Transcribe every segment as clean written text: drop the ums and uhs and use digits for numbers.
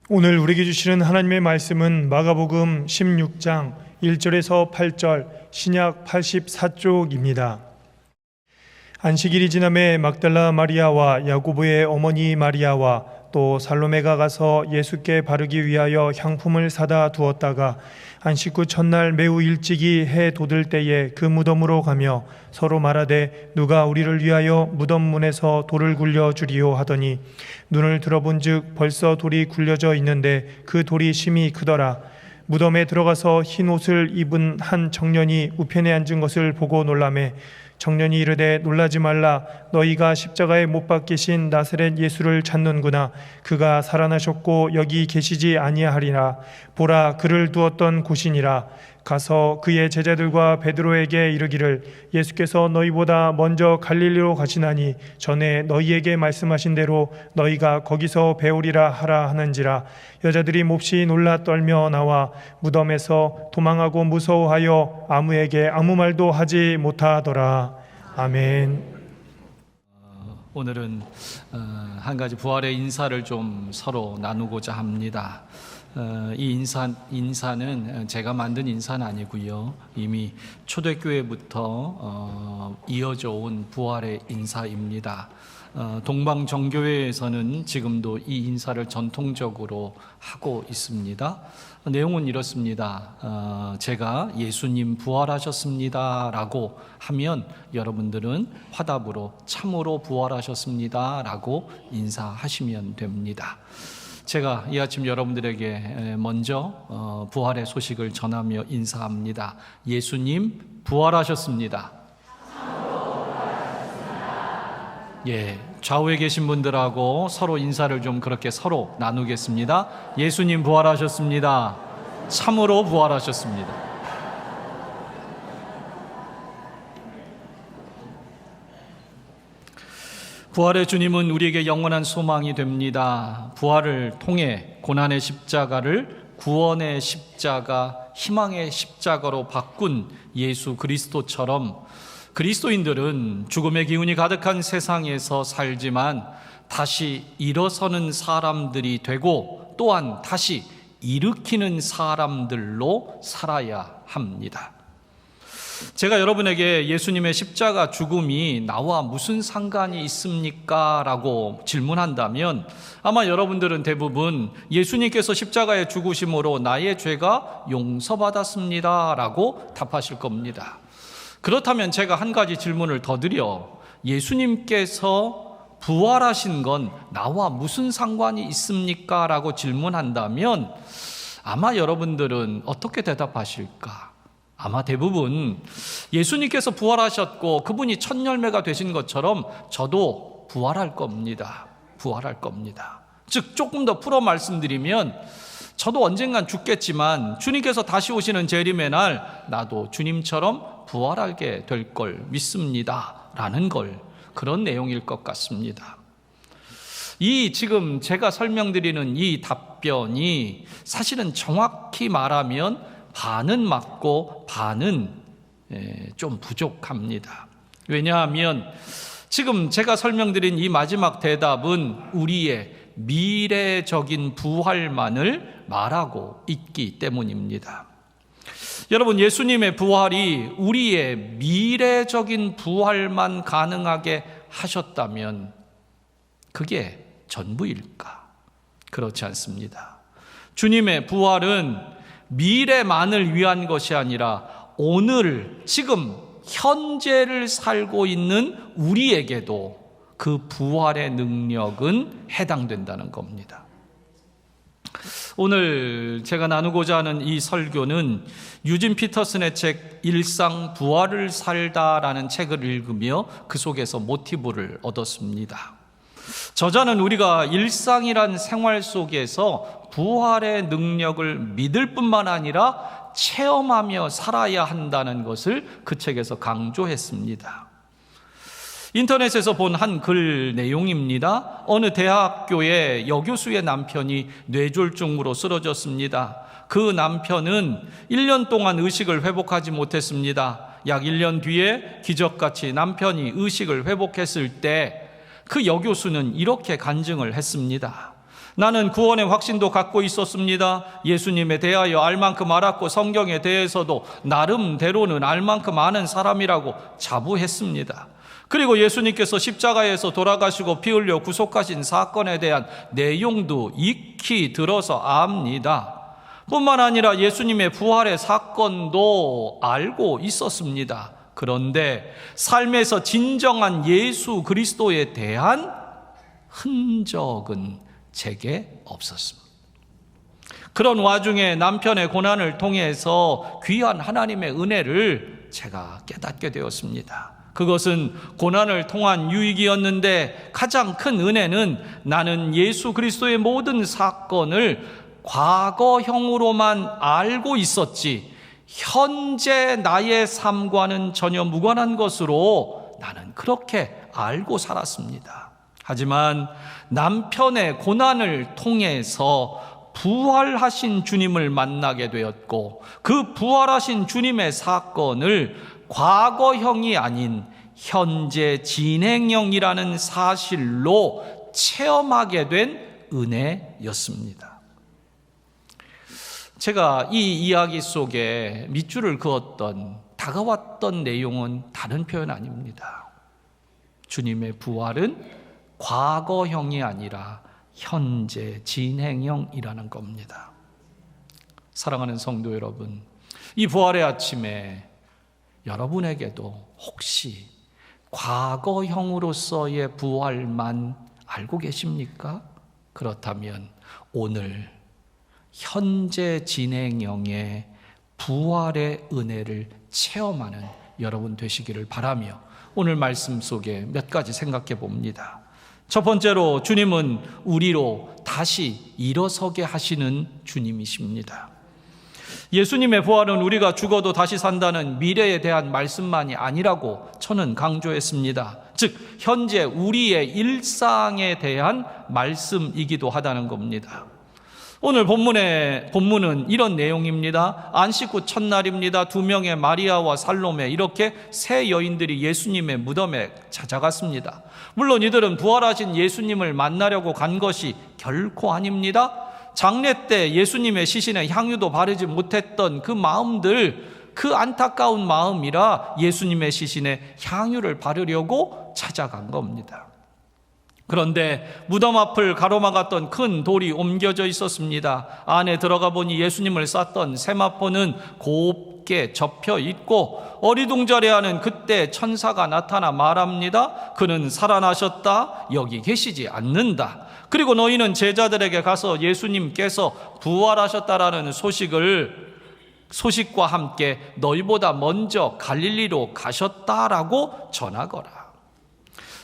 오늘 우리에게 주시는 하나님의 말씀은 마가복음 16장 1절에서 8절 신약 84쪽입니다. 안식일이 지남에 막달라 마리아와 야고보의 어머니 마리아와 또 살로메가 가서 예수께 바르기 위하여 향품을 사다 두었다가 안식 후 첫날 매우 일찍이 해 돋을 때에 그 무덤으로 가며 서로 말하되 누가 우리를 위하여 무덤 문에서 돌을 굴려 주리요 하더니 눈을 들어본즉 벌써 돌이 굴려져 있는데 그 돌이 심히 크더라. 무덤에 들어가서 흰 옷을 입은 한 청년이 우편에 앉은 것을 보고 놀라매 청년이 이르되 놀라지 말라. 너희가 십자가에 못 박히신 나사렛 예수를 찾는구나. 그가 살아나셨고 여기 계시지 아니하리라. 보라, 그를 두었던 곳이니라. 가서 그의 제자들과 베드로에게 이르기를 예수께서 너희보다 먼저 갈릴리로 가시나니 전에 너희에게 말씀하신 대로 너희가 거기서 배우리라 하라 하는지라. 여자들이 몹시 놀라 떨며 나와 무덤에서 도망하고 무서워하여 아무에게 아무 말도 하지 못하더라. 아멘. 오늘은 한 가지 부활의 인사를 좀 서로 나누고자 합니다. 이 인사는 제가 만든 인사는 아니고요. 이미 초대교회부터 이어져 온 부활의 인사입니다. 동방정교회에서는 지금도 이 인사를 전통적으로 하고 있습니다. 내용은 이렇습니다. 제가 예수님 부활하셨습니다 라고 하면 여러분들은 화답으로 참으로 부활하셨습니다 라고 인사하시면 됩니다. 제가 이 아침 여러분들에게 먼저 부활의 소식을 전하며 인사합니다. 예수님 부활하셨습니다. 예, 좌우에 계신 분들하고 서로 인사를 좀 그렇게 서로 나누겠습니다. 예수님 부활하셨습니다. 참으로 부활하셨습니다. 부활의 주님은 우리에게 영원한 소망이 됩니다. 부활을 통해 고난의 십자가를 구원의 십자가, 희망의 십자가로 바꾼 예수 그리스도처럼 그리스도인들은 죽음의 기운이 가득한 세상에서 살지만 다시 일어서는 사람들이 되고 또한 다시 일으키는 사람들로 살아야 합니다. 제가 여러분에게 예수님의 십자가 죽음이 나와 무슨 상관이 있습니까? 라고 질문한다면 아마 여러분들은 대부분 예수님께서 십자가에 죽으심으로 나의 죄가 용서받았습니다 라고 답하실 겁니다. 그렇다면 제가 한 가지 질문을 더 드려 예수님께서 부활하신 건 나와 무슨 상관이 있습니까? 라고 질문한다면 아마 여러분들은 어떻게 대답하실까? 아마 대부분 예수님께서 부활하셨고 그분이 첫 열매가 되신 것처럼 저도 부활할 겁니다. 부활할 겁니다. 즉 조금 더 풀어 말씀드리면 저도 언젠간 죽겠지만 주님께서 다시 오시는 재림의 날 나도 주님처럼 부활하게 될 걸 믿습니다 라는 걸 그런 내용일 것 같습니다. 이 지금 제가 설명드리는 이 답변이 사실은 정확히 말하면 반은 맞고 반은 좀 부족합니다. 왜냐하면 지금 제가 설명드린 이 마지막 대답은 우리의 미래적인 부활만을 말하고 있기 때문입니다. 여러분, 예수님의 부활이 우리의 미래적인 부활만 가능하게 하셨다면 그게 전부일까? 그렇지 않습니다. 주님의 부활은 미래만을 위한 것이 아니라 오늘 지금 현재를 살고 있는 우리에게도 그 부활의 능력은 해당된다는 겁니다. 오늘 제가 나누고자 하는 이 설교는 유진 피터슨의 책 일상 부활을 살다라는 책을 읽으며 그 속에서 모티브를 얻었습니다. 저자는 우리가 일상이란 생활 속에서 부활의 능력을 믿을 뿐만 아니라 체험하며 살아야 한다는 것을 그 책에서 강조했습니다. 인터넷에서 본 한 글 내용입니다. 어느 대학교의 여교수의 남편이 뇌졸중으로 쓰러졌습니다. 그 남편은 1년 동안 의식을 회복하지 못했습니다. 약 1년 뒤에 기적같이 남편이 의식을 회복했을 때 그 여교수는 이렇게 간증을 했습니다. 나는 구원의 확신도 갖고 있었습니다. 예수님에 대하여 알 만큼 알았고 성경에 대해서도 나름대로는 알 만큼 아는 사람이라고 자부했습니다. 그리고 예수님께서 십자가에서 돌아가시고 피 흘려 구속하신 사건에 대한 내용도 익히 들어서 압니다. 뿐만 아니라 예수님의 부활의 사건도 알고 있었습니다. 그런데 삶에서 진정한 예수 그리스도에 대한 흔적은 제게 없었습니다. 그런 와중에 남편의 고난을 통해서 귀한 하나님의 은혜를 제가 깨닫게 되었습니다. 그것은 고난을 통한 유익이었는데 가장 큰 은혜는 나는 예수 그리스도의 모든 사건을 과거형으로만 알고 있었지 현재 나의 삶과는 전혀 무관한 것으로 나는 그렇게 알고 살았습니다. 하지만 남편의 고난을 통해서 부활하신 주님을 만나게 되었고 그 부활하신 주님의 사건을 과거형이 아닌 현재 진행형이라는 사실로 체험하게 된 은혜였습니다. 제가 이 이야기 속에 밑줄을 그었던 다가왔던 내용은 다른 표현 아닙니다. 주님의 부활은 과거형이 아니라 현재 진행형이라는 겁니다. 사랑하는 성도 여러분, 이 부활의 아침에 여러분에게도 혹시 과거형으로서의 부활만 알고 계십니까? 그렇다면 오늘 현재 진행형의 부활의 은혜를 체험하는 여러분 되시기를 바라며 오늘 말씀 속에 몇 가지 생각해 봅니다. 첫 번째로 주님은 우리로 다시 일어서게 하시는 주님이십니다. 예수님의 부활은 우리가 죽어도 다시 산다는 미래에 대한 말씀만이 아니라고 저는 강조했습니다. 즉 현재 우리의 일상에 대한 말씀이기도 하다는 겁니다. 오늘 본문은 이런 내용입니다. 안식 후 첫날입니다. 2명의 마리아와 살로메 이렇게 세 여인들이 예수님의 무덤에 찾아갔습니다. 물론 이들은 부활하신 예수님을 만나려고 간 것이 결코 아닙니다. 장례 때 예수님의 시신에 향유도 바르지 못했던 그 마음들, 그 안타까운 마음이라 예수님의 시신에 향유를 바르려고 찾아간 겁니다. 그런데 무덤 앞을 가로막았던 큰 돌이 옮겨져 있었습니다. 안에 들어가 보니 예수님을 쌌던 세마포는 곱게 접혀 있고 어리둥절해하는 그때 천사가 나타나 말합니다. 그는 살아나셨다. 여기 계시지 않는다. 그리고 너희는 제자들에게 가서 예수님께서 부활하셨다라는 소식과 함께 너희보다 먼저 갈릴리로 가셨다라고 전하거라.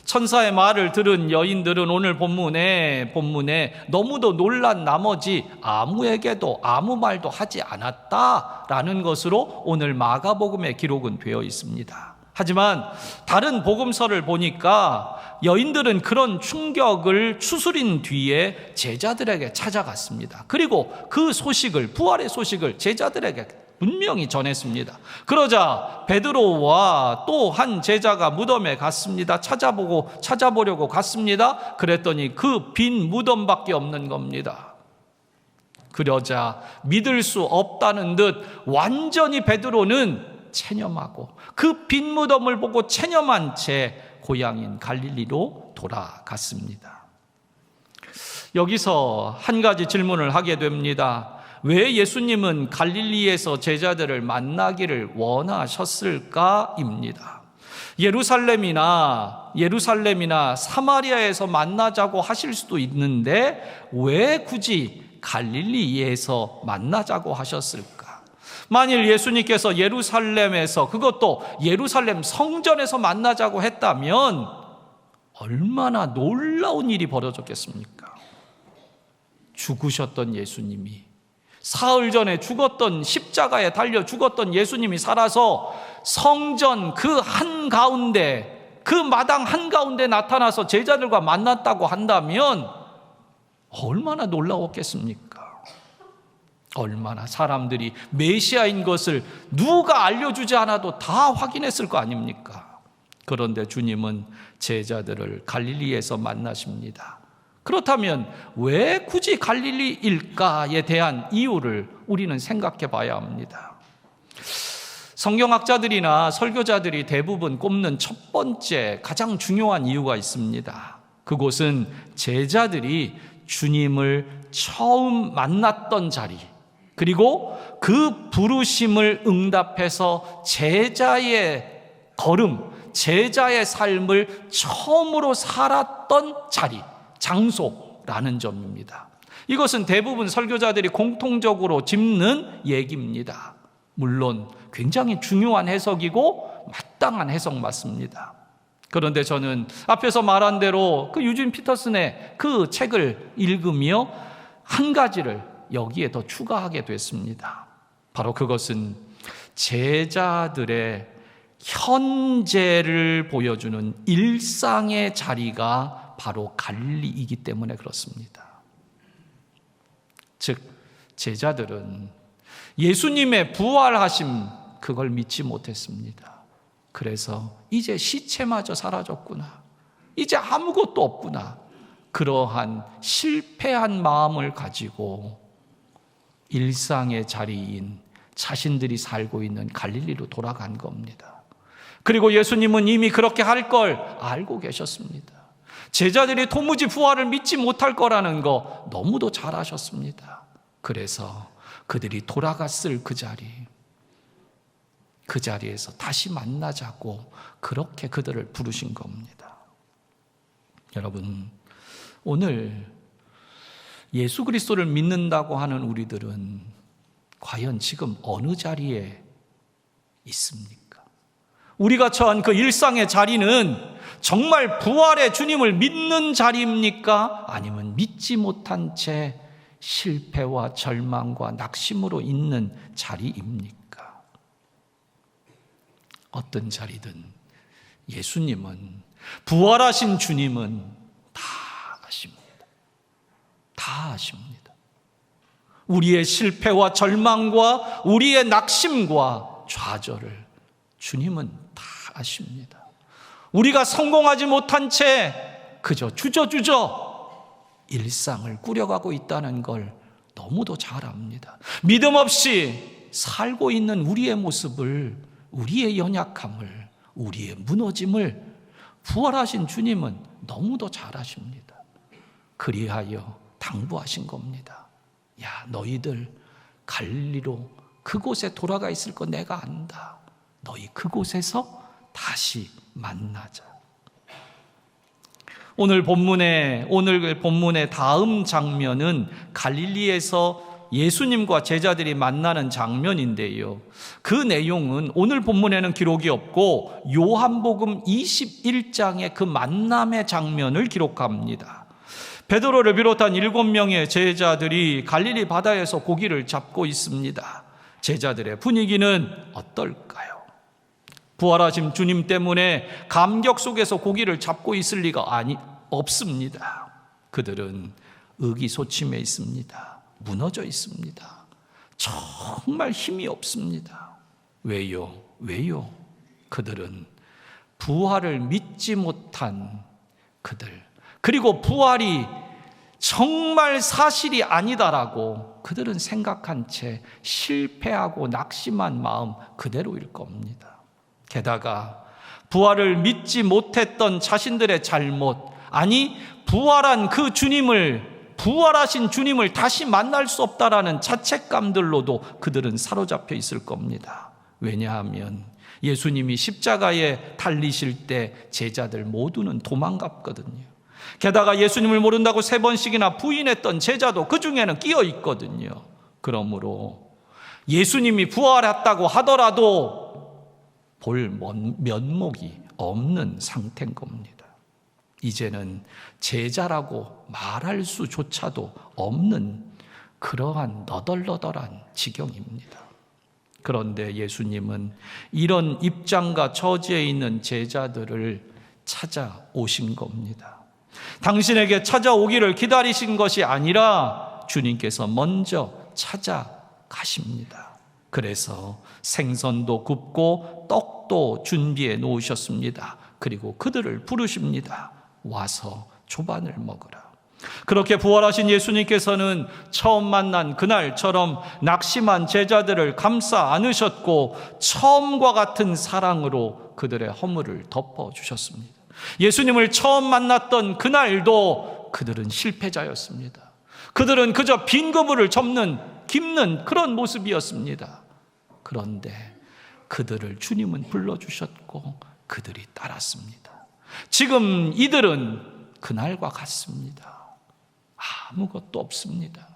천사의 말을 들은 여인들은 오늘 본문에 너무도 놀란 나머지 아무에게도 아무 말도 하지 않았다라는 것으로 오늘 마가복음의 기록은 되어 있습니다. 하지만 다른 복음서를 보니까 여인들은 그런 충격을 추스린 뒤에 제자들에게 찾아갔습니다. 그리고 그 부활의 소식을 제자들에게 분명히 전했습니다. 그러자 베드로와 또 한 제자가 무덤에 갔습니다. 찾아보려고 갔습니다. 그랬더니 그 빈 무덤밖에 없는 겁니다. 그러자 믿을 수 없다는 듯 완전히 베드로는 체념하고 그 빈 무덤을 보고 체념한 채 고향인 갈릴리로 돌아갔습니다. 여기서 한 가지 질문을 하게 됩니다. 왜 예수님은 갈릴리에서 제자들을 만나기를 원하셨을까입니다. 예루살렘이나 사마리아에서 만나자고 하실 수도 있는데 왜 굳이 갈릴리에서 만나자고 하셨을까? 만일 예수님께서 예루살렘에서, 그것도 예루살렘 성전에서 만나자고 했다면 얼마나 놀라운 일이 벌어졌겠습니까? 죽으셨던 예수님이, 사흘 전에 죽었던, 십자가에 달려 죽었던 예수님이 살아서 성전 그 한가운데, 그 마당 한가운데 나타나서 제자들과 만났다고 한다면 얼마나 놀라웠겠습니까? 얼마나 사람들이 메시아인 것을 누가 알려주지 않아도 다 확인했을 거 아닙니까? 그런데 주님은 제자들을 갈릴리에서 만나십니다. 그렇다면 왜 굳이 갈릴리일까에 대한 이유를 우리는 생각해 봐야 합니다. 성경학자들이나 설교자들이 대부분 꼽는 첫 번째 가장 중요한 이유가 있습니다. 그곳은 제자들이 주님을 처음 만났던 자리, 그리고 그 부르심을 응답해서 제자의 걸음, 제자의 삶을 처음으로 살았던 자리, 장소라는 점입니다. 이것은 대부분 설교자들이 공통적으로 짚는 얘기입니다. 물론 굉장히 중요한 해석이고 마땅한 해석 맞습니다. 그런데 저는 앞에서 말한 대로 그 유진 피터슨의 그 책을 읽으며 한 가지를 여기에 더 추가하게 됐습니다. 바로 그것은 제자들의 현재를 보여주는 일상의 자리가 바로 갈릴리이기 때문에 그렇습니다. 즉, 제자들은 예수님의 부활하심, 그걸 믿지 못했습니다. 그래서 이제 시체마저 사라졌구나, 이제 아무것도 없구나, 그러한 실패한 마음을 가지고 일상의 자리인 자신들이 살고 있는 갈릴리로 돌아간 겁니다. 그리고 예수님은 이미 그렇게 할 걸 알고 계셨습니다. 제자들이 도무지 부활을 믿지 못할 거라는 거 너무도 잘 아셨습니다. 그래서 그들이 돌아갔을 그 자리에서 다시 만나자고 그렇게 그들을 부르신 겁니다. 여러분, 오늘 예수 그리스도를 믿는다고 하는 우리들은 과연 지금 어느 자리에 있습니까? 우리가 처한 그 일상의 자리는 정말 부활의 주님을 믿는 자리입니까? 아니면 믿지 못한 채 실패와 절망과 낙심으로 있는 자리입니까? 어떤 자리든 예수님은, 부활하신 주님은 다 아십니다. 다 아십니다. 우리의 실패와 절망과 우리의 낙심과 좌절을 주님은 다 아십니다. 우리가 성공하지 못한 채 그저 주저주저 일상을 꾸려가고 있다는 걸 너무도 잘 압니다. 믿음 없이 살고 있는 우리의 모습을, 우리의 연약함을, 우리의 무너짐을 부활하신 주님은 너무도 잘 아십니다. 그리하여 당부하신 겁니다. 야, 너희들 갈릴리로 그곳에 돌아가 있을 거 내가 안다. 너희 그곳에서 다시 만나자. 오늘 본문의 다음 장면은 갈릴리에서 예수님과 제자들이 만나는 장면인데요. 그 내용은 오늘 본문에는 기록이 없고 요한복음 21장의 그 만남의 장면을 기록합니다. 베드로를 비롯한 7명의 제자들이 갈릴리 바다에서 고기를 잡고 있습니다. 제자들의 분위기는 어떨까요? 부활하신 주님 때문에 감격 속에서 고기를 잡고 있을 리가 없습니다. 그들은 의기소침해 있습니다. 무너져 있습니다. 정말 힘이 없습니다. 왜요? 그들은 부활을 믿지 못한 그들, 그리고 부활이 정말 사실이 아니다라고 그들은 생각한 채 실패하고 낙심한 마음 그대로일 겁니다. 게다가 부활을 믿지 못했던 자신들의 잘못, 아니 부활한 그 주님을, 부활하신 주님을 다시 만날 수 없다라는 자책감들로도 그들은 사로잡혀 있을 겁니다. 왜냐하면 예수님이 십자가에 달리실 때 제자들 모두는 도망갔거든요. 게다가 예수님을 모른다고 3번씩이나 부인했던 제자도 그 중에는 끼어 있거든요. 그러므로 예수님이 부활했다고 하더라도 볼 면목이 없는 상태인 겁니다. 이제는 제자라고 말할 수조차도 없는 그러한 너덜너덜한 지경입니다. 그런데 예수님은 이런 입장과 처지에 있는 제자들을 찾아오신 겁니다. 당신에게 찾아오기를 기다리신 것이 아니라 주님께서 먼저 찾아가십니다. 그래서 생선도 굽고 떡도 준비해 놓으셨습니다. 그리고 그들을 부르십니다. 와서 조반을 먹으라. 그렇게 부활하신 예수님께서는 처음 만난 그날처럼 낙심한 제자들을 감싸 안으셨고 처음과 같은 사랑으로 그들의 허물을 덮어주셨습니다. 예수님을 처음 만났던 그날도 그들은 실패자였습니다. 그들은 그저 빈 그물을 깁는 그런 모습이었습니다. 그런데 그들을 주님은 불러주셨고 그들이 따랐습니다. 지금 이들은 그날과 같습니다. 아무것도 없습니다.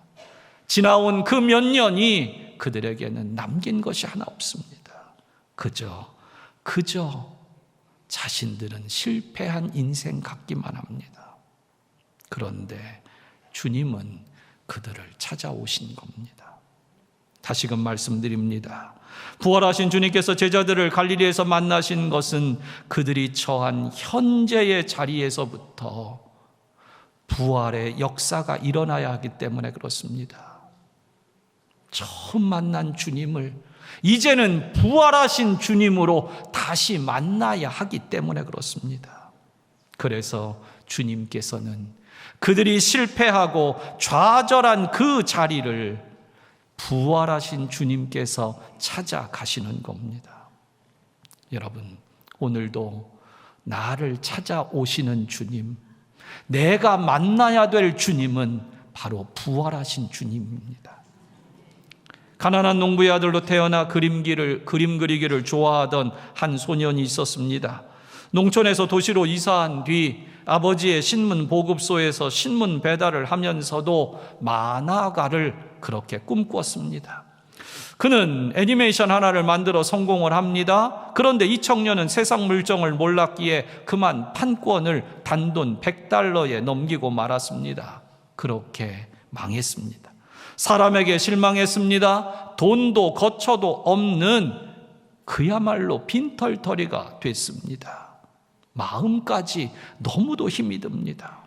지나온 그 몇 년이 그들에게는 남긴 것이 하나 없습니다. 그저 자신들은 실패한 인생 같기만 합니다. 그런데 주님은 그들을 찾아오신 겁니다. 다시금 말씀드립니다. 부활하신 주님께서 제자들을 갈릴리에서 만나신 것은 그들이 처한 현재의 자리에서부터 부활의 역사가 일어나야 하기 때문에 그렇습니다. 처음 만난 주님을 이제는 부활하신 주님으로 다시 만나야 하기 때문에 그렇습니다. 그래서 주님께서는 그들이 실패하고 좌절한 그 자리를 부활하신 주님께서 찾아가시는 겁니다. 여러분, 오늘도 나를 찾아오시는 주님, 내가 만나야 될 주님은 바로 부활하신 주님입니다. 가난한 농부의 아들로 태어나 그림 그리기를 좋아하던 한 소년이 있었습니다. 농촌에서 도시로 이사한 뒤 아버지의 신문 보급소에서 신문 배달을 하면서도 만화가를 그렇게 꿈꾸었습니다. 그는 애니메이션 하나를 만들어 성공을 합니다. 그런데 이 청년은 세상 물정을 몰랐기에 그만 판권을 단돈 $100에 넘기고 말았습니다. 그렇게 망했습니다. 사람에게 실망했습니다. 돈도 거처도 없는 그야말로 빈털터리가 됐습니다. 마음까지 너무도 힘이 듭니다.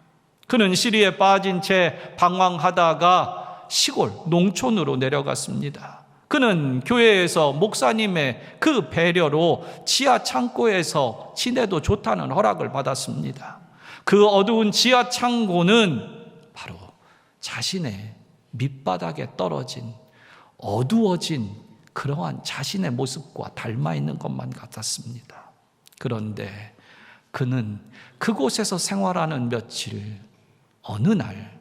그는 시리에 빠진 채 방황하다가 시골 농촌으로 내려갔습니다. 그는 교회에서 목사님의 그 배려로 지하 창고에서 지내도 좋다는 허락을 받았습니다. 그 어두운 지하 창고는 바로 자신의 밑바닥에 떨어진 어두워진 그러한 자신의 모습과 닮아 있는 것만 같았습니다. 그런데 그는 그곳에서 생활하는 며칠 어느 날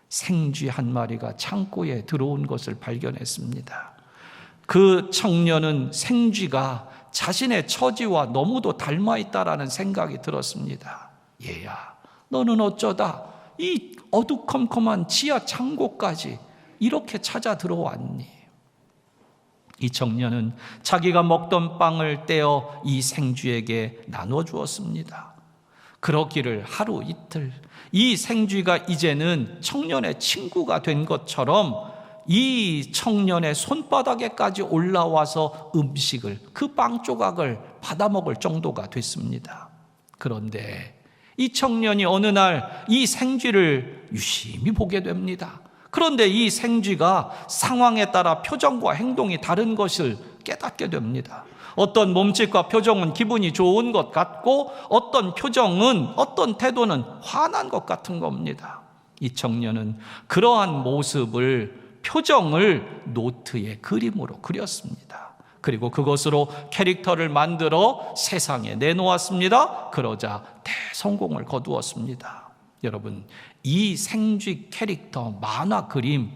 생쥐 한 마리가 창고에 들어온 것을 발견했습니다. 그 청년은 생쥐가 자신의 처지와 너무도 닮아 있다라는 생각이 들었습니다. 얘야, 너는 어쩌다 이 어두컴컴한 지하 창고까지 이렇게 찾아 들어왔니? 이 청년은 자기가 먹던 빵을 떼어 이 생쥐에게 나눠 주었습니다. 그러기를 하루 이틀 이 생쥐가 이제는 청년의 친구가 된 것처럼 이 청년의 손바닥에까지 올라와서 음식을, 그 빵 조각을 받아먹을 정도가 됐습니다. 그런데 이 청년이 어느 날 이 생쥐를 유심히 보게 됩니다. 그런데 이 생쥐가 상황에 따라 표정과 행동이 다른 것을 깨닫게 됩니다. 어떤 몸짓과 표정은 기분이 좋은 것 같고 어떤 표정은, 어떤 태도는 화난 것 같은 겁니다. 이 청년은 그러한 모습을, 표정을 노트에 그림으로 그렸습니다. 그리고 그것으로 캐릭터를 만들어 세상에 내놓았습니다. 그러자 대성공을 거두었습니다. 여러분, 이 생쥐 캐릭터 만화 그림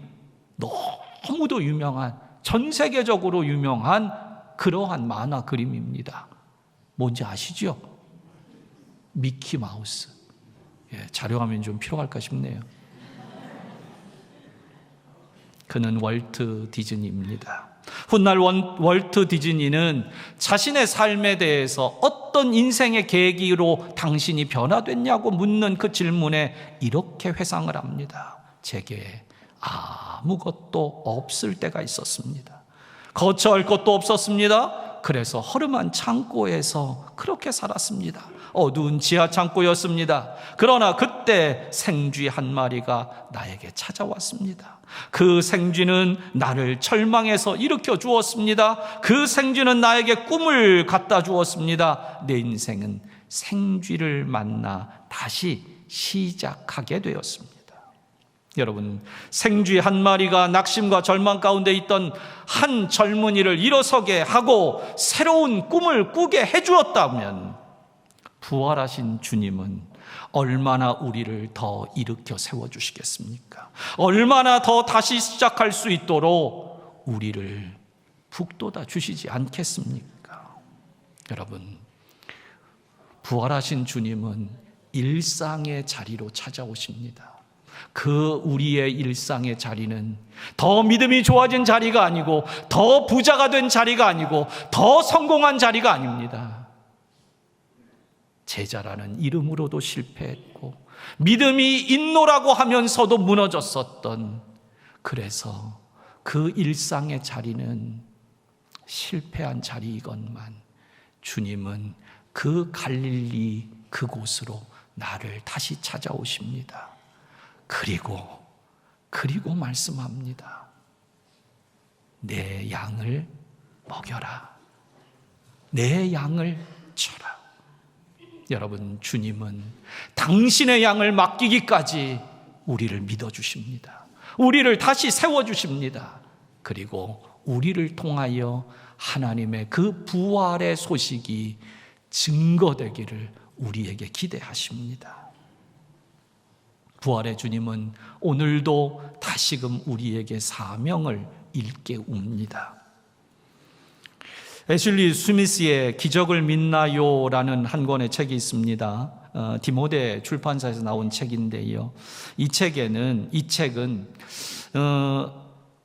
너무도 유명한, 전 세계적으로 유명한 그러한 만화 그림입니다. 뭔지 아시죠? 미키 마우스. 자료화면이 좀 필요할까 싶네요. 그는 월트 디즈니입니다. 훗날 월트 디즈니는 자신의 삶에 대해서 어떤 인생의 계기로 당신이 변화됐냐고 묻는 그 질문에 이렇게 회상을 합니다. 제게 아무것도 없을 때가 있었습니다. 거처할 것도 없었습니다. 그래서 허름한 창고에서 그렇게 살았습니다. 어두운 지하 창고였습니다. 그러나 그때 생쥐 한 마리가 나에게 찾아왔습니다. 그 생쥐는 나를 절망에서 일으켜 주었습니다. 그 생쥐는 나에게 꿈을 갖다 주었습니다. 내 인생은 생쥐를 만나 다시 시작하게 되었습니다. 여러분, 생쥐 한 마리가 낙심과 절망 가운데 있던 한 젊은이를 일어서게 하고 새로운 꿈을 꾸게 해주었다면 부활하신 주님은 얼마나 우리를 더 일으켜 세워주시겠습니까? 얼마나 더 다시 시작할 수 있도록 우리를 북돋아 주시지 않겠습니까? 여러분, 부활하신 주님은 일상의 자리로 찾아오십니다. 그 우리의 일상의 자리는 더 믿음이 좋아진 자리가 아니고, 더 부자가 된 자리가 아니고, 더 성공한 자리가 아닙니다. 제자라는 이름으로도 실패했고, 믿음이 있노라고 하면서도 무너졌었던, 그래서 그 일상의 자리는 실패한 자리이건만 주님은 그 갈릴리 그곳으로 나를 다시 찾아오십니다. 그리고 말씀합니다. 내 양을 먹여라. 내 양을 쳐라. 여러분, 주님은 당신의 양을 맡기기까지 우리를 믿어주십니다. 우리를 다시 세워주십니다. 그리고 우리를 통하여 하나님의 그 부활의 소식이 증거되기를 우리에게 기대하십니다. 부활의 주님은 오늘도 다시금 우리에게 사명을 일깨웁니다. 애슐리 스미스의 기적을 믿나요? 라는 한 권의 책이 있습니다. 디모데 출판사에서 나온 책인데요. 이 책은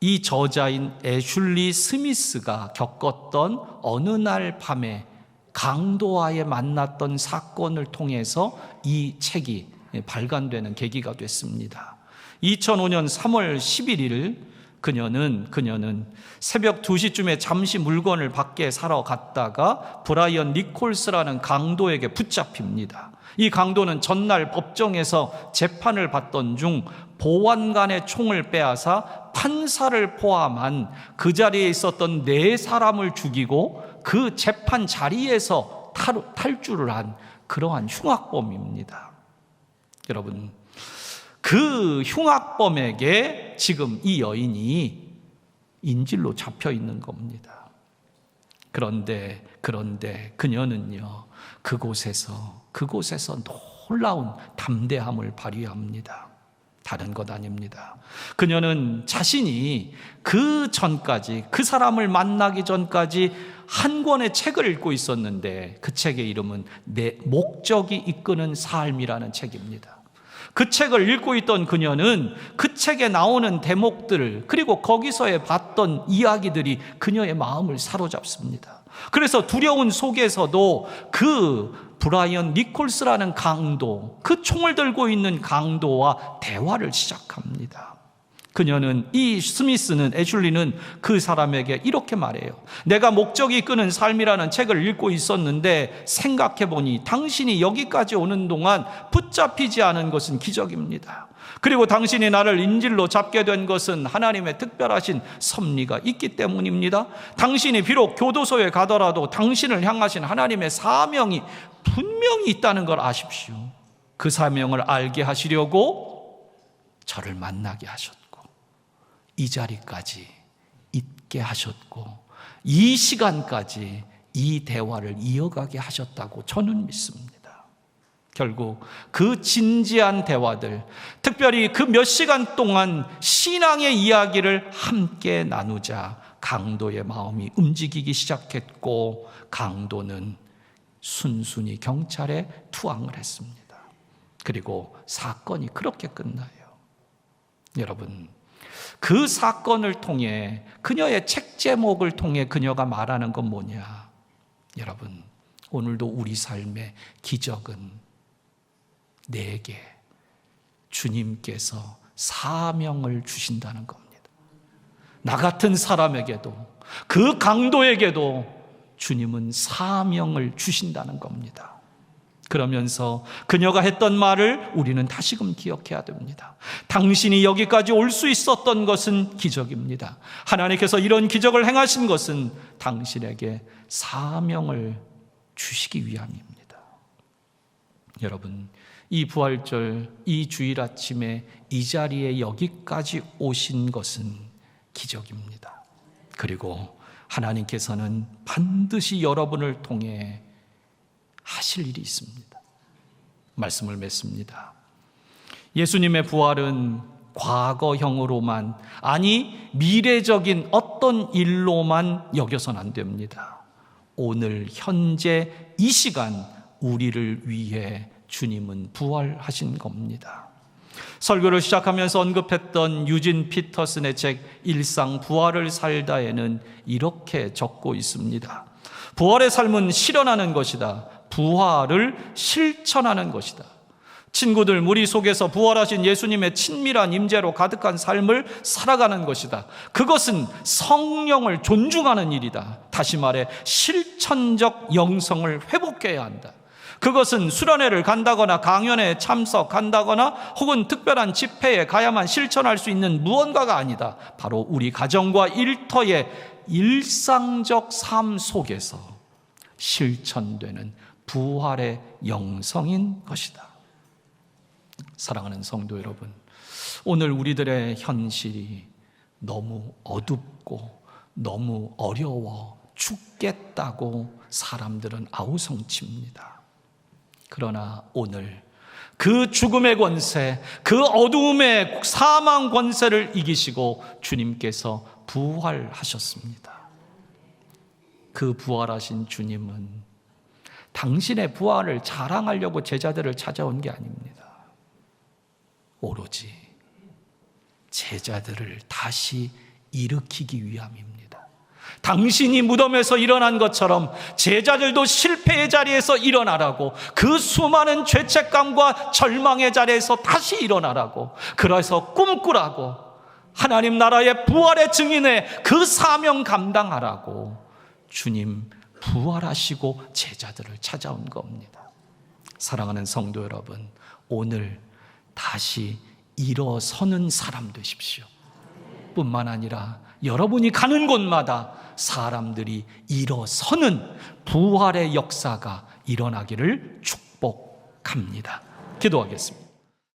이 저자인 애슐리 스미스가 겪었던 어느 날 밤에 강도와의 만났던 사건을 통해서 이 책이 발간되는 계기가 됐습니다. 2005년 3월 11일 그녀는 새벽 2시쯤에 잠시 물건을 밖에 사러 갔다가 브라이언 니콜스라는 강도에게 붙잡힙니다. 이 강도는 전날 법정에서 재판을 받던 중 보안관의 총을 빼앗아 판사를 포함한 그 자리에 있었던 4사람을 죽이고 그 재판 자리에서 탈주를 한 그러한 흉악범입니다. 여러분, 그 흉악범에게 지금 이 여인이 인질로 잡혀 있는 겁니다. 그런데 그녀는요, 그곳에서 놀라운 담대함을 발휘합니다. 다른 것 아닙니다. 그녀는 자신이 그 사람을 만나기 전까지 한 권의 책을 읽고 있었는데, 그 책의 이름은 내 목적이 이끄는 삶이라는 책입니다. 그 책을 읽고 있던 그녀는 그 책에 나오는 대목들, 그리고 거기서의 봤던 이야기들이 그녀의 마음을 사로잡습니다. 그래서 두려운 속에서도 그 브라이언 니콜스라는 강도, 그 총을 들고 있는 강도와 대화를 시작합니다. 애슐리는 그 사람에게 이렇게 말해요. 내가 목적이 이끄는 삶이라는 책을 읽고 있었는데 생각해보니 당신이 여기까지 오는 동안 붙잡히지 않은 것은 기적입니다. 그리고 당신이 나를 인질로 잡게 된 것은 하나님의 특별하신 섭리가 있기 때문입니다. 당신이 비록 교도소에 가더라도 당신을 향하신 하나님의 사명이 분명히 있다는 걸 아십시오. 그 사명을 알게 하시려고 저를 만나게 하셨고, 이 자리까지 있게 하셨고, 이 시간까지 이 대화를 이어가게 하셨다고 저는 믿습니다. 결국 그 진지한 대화들, 특별히 그 몇 시간 동안 신앙의 이야기를 함께 나누자 강도의 마음이 움직이기 시작했고, 강도는 순순히 경찰에 투항을 했습니다. 그리고 사건이 그렇게 끝나요. 여러분, 그 사건을 통해, 그녀의 책 제목을 통해 그녀가 말하는 건 뭐냐? 여러분, 오늘도 우리 삶의 기적은 내게 주님께서 사명을 주신다는 겁니다. 나 같은 사람에게도, 그 강도에게도 주님은 사명을 주신다는 겁니다. 그러면서 그녀가 했던 말을 우리는 다시금 기억해야 됩니다. 당신이 여기까지 올 수 있었던 것은 기적입니다. 하나님께서 이런 기적을 행하신 것은 당신에게 사명을 주시기 위함입니다. 여러분, 이 부활절, 이 주일 아침에 이 자리에 여기까지 오신 것은 기적입니다. 그리고 하나님께서는 반드시 여러분을 통해 하실 일이 있습니다. 말씀을 맺습니다. 예수님의 부활은 과거형으로만, 아니 미래적인 어떤 일로만 여겨서는 안 됩니다. 오늘 현재 이 시간 우리를 위해 주님은 부활하신 겁니다. 설교를 시작하면서 언급했던 유진 피터슨의 책 일상 부활을 살다에는 이렇게 적고 있습니다. 부활의 삶은 실현하는 것이다. 부활을 실천하는 것이다. 친구들 무리 속에서 부활하신 예수님의 친밀한 임재로 가득한 삶을 살아가는 것이다. 그것은 성령을 존중하는 일이다. 다시 말해 실천적 영성을 회복해야 한다. 그것은 수련회를 간다거나 강연에 참석한다거나 혹은 특별한 집회에 가야만 실천할 수 있는 무언가가 아니다. 바로 우리 가정과 일터의 일상적 삶 속에서 실천되는 부활의 영성인 것이다. 사랑하는 성도 여러분, 오늘 우리들의 현실이 너무 어둡고 너무 어려워 죽겠다고 사람들은 아우성칩니다. 그러나 오늘 그 죽음의 권세, 그 어두움의 사망 권세를 이기시고 주님께서 부활하셨습니다. 그 부활하신 주님은 당신의 부활을 자랑하려고 제자들을 찾아온 게 아닙니다. 오로지 제자들을 다시 일으키기 위함입니다. 당신이 무덤에서 일어난 것처럼 제자들도 실패의 자리에서 일어나라고, 그 수많은 죄책감과 절망의 자리에서 다시 일어나라고, 그래서 꿈꾸라고, 하나님 나라의 부활의 증인의 그 사명 감당하라고 주님 부활하시고 제자들을 찾아온 겁니다. 사랑하는 성도 여러분, 오늘 다시 일어서는 사람 되십시오. 뿐만 아니라 여러분이 가는 곳마다 사람들이 일어서는 부활의 역사가 일어나기를 축복합니다. 기도하겠습니다.